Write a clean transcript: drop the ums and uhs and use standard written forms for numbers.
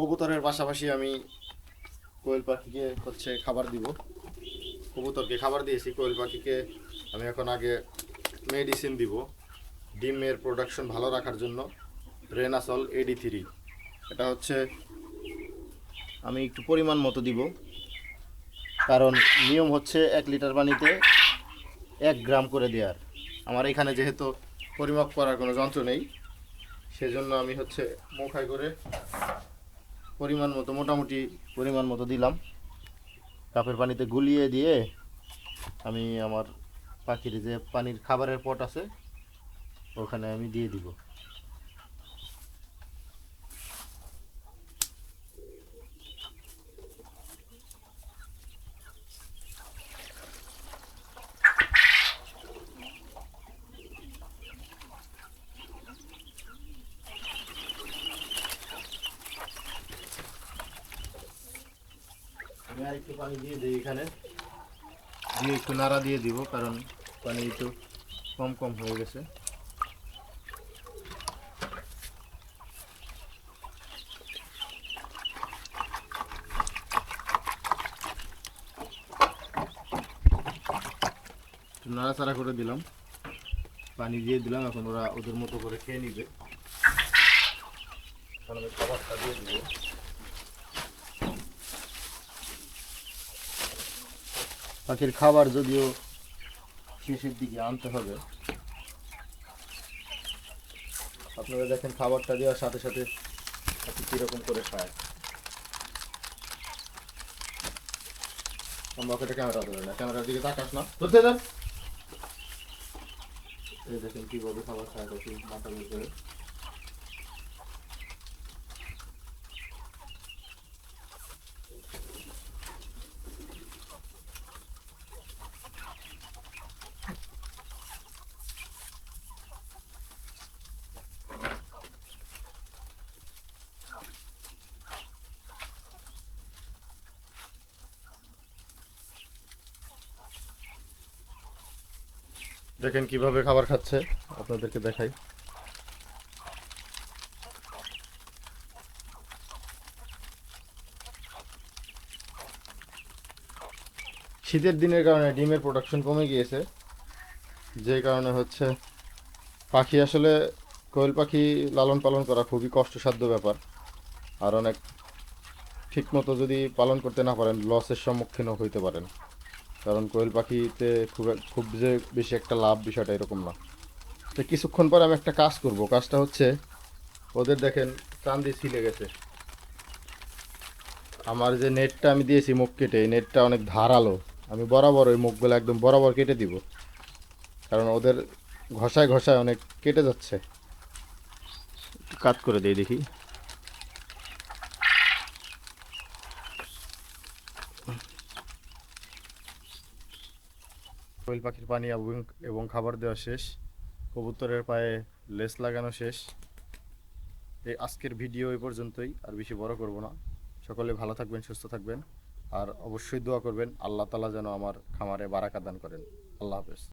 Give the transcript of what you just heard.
কবুতরের পাশাপাশি আমি কোয়েল পাখিকে হচ্ছে খাবার দিব। কবুতরকে খাবার দিয়েছি, কোয়েল পাখিকে আমি এখন আগে মেডিসিন দিব ডিমের প্রোডাকশন ভালো রাখার জন্য। রেনাসল AD3, এটা হচ্ছে আমি একটু পরিমাণ মতো দিব, কারণ নিয়ম হচ্ছে 1 লিটার পানিতে 1 গ্রাম করে দেওয়ার। আমার এখানে যেহেতু পরিমাপ করার কোনো যন্ত্র নেই, সেজন্য আমি হচ্ছে মুখায় করে পরিমাণ মতো, মোটামুটি পরিমাণ মতো দিলাম। কাপের পানিতে গুলিয়ে দিয়ে আমি আমার পাখির যে পানির খাবারের পট আছে ওখানে আমি দিয়ে দিব। আমি আর একটু পানি দিয়ে দিই, এখানে দিয়ে একটু নাড়া দিয়ে দিব, কারণ পানি একটু কম কম হয়ে গেছে। একটু নাড়াচাড়া করে দিলাম, পানি দিয়ে দিলাম। এখন ওরা ওদের মতো করে খেয়ে নিবে। এখন আমি খাবারটা দিয়ে দিব। পাখির খাবার যদিও শেষের দিকে আনতে হবে। আপনারা দেখেন খাবারটা দেওয়ার সাথে সাথে পাখি কীরকম করে খায়। আমাকে এটা ক্যামেরা ধরে না, ক্যামেরার দিকে তাকাস না, ধরতে দেন। এই দেখেন কীভাবে খাবার খায় পাখি, মাথা বের করে। দেখেন কিভাবে খাবার খাচ্ছে, আপনাদেরকে দেখাই। শীতের দিনের কারণে ডিমের প্রোডাকশন কমে গিয়েছে, যে কারণে হচ্ছে পাখি আসলে কোয়েল পাখি লালন পালন করা খুবই কষ্টসাধ্য ব্যাপার। আর অনেক ঠিকমতো যদি পালন করতে না পারেন লসের সম্মুখীনও হইতে পারেন, কারণ কোয়েল পাখিতে খুব যে বেশি একটা লাভ বিষয়টা এরকম না। তো কিছুক্ষণ পর আমি একটা কাজ করব, কাজটা হচ্ছে ওদের দেখেন চান্দি ছিলে গেছে। আমার যে নেটটা আমি দিয়েছি মুখ কেটে, এই নেটটা অনেক ধারালো। আমি বরাবর ওই মুখগুলো একদম বরাবর কেটে দিব, কারণ ওদের ঘষায় ঘষায় অনেক কেটে যাচ্ছে। কাট করে দিই দেখি। কোয়েল পাখির পানি এবং খাবার দেওয়া শেষ, কবুতরের পায়ে লেস লাগানো শেষ। এই আজকের ভিডিও এই পর্যন্তই, আর বেশি বড় করব না। সকলে ভালো থাকবেন, সুস্থ থাকবেন, আর অবশ্যই দোয়া করবেন আল্লাহ তাআলা যেন আমার খামারে বারাকা দান করেন। আল্লাহ হাফেজ।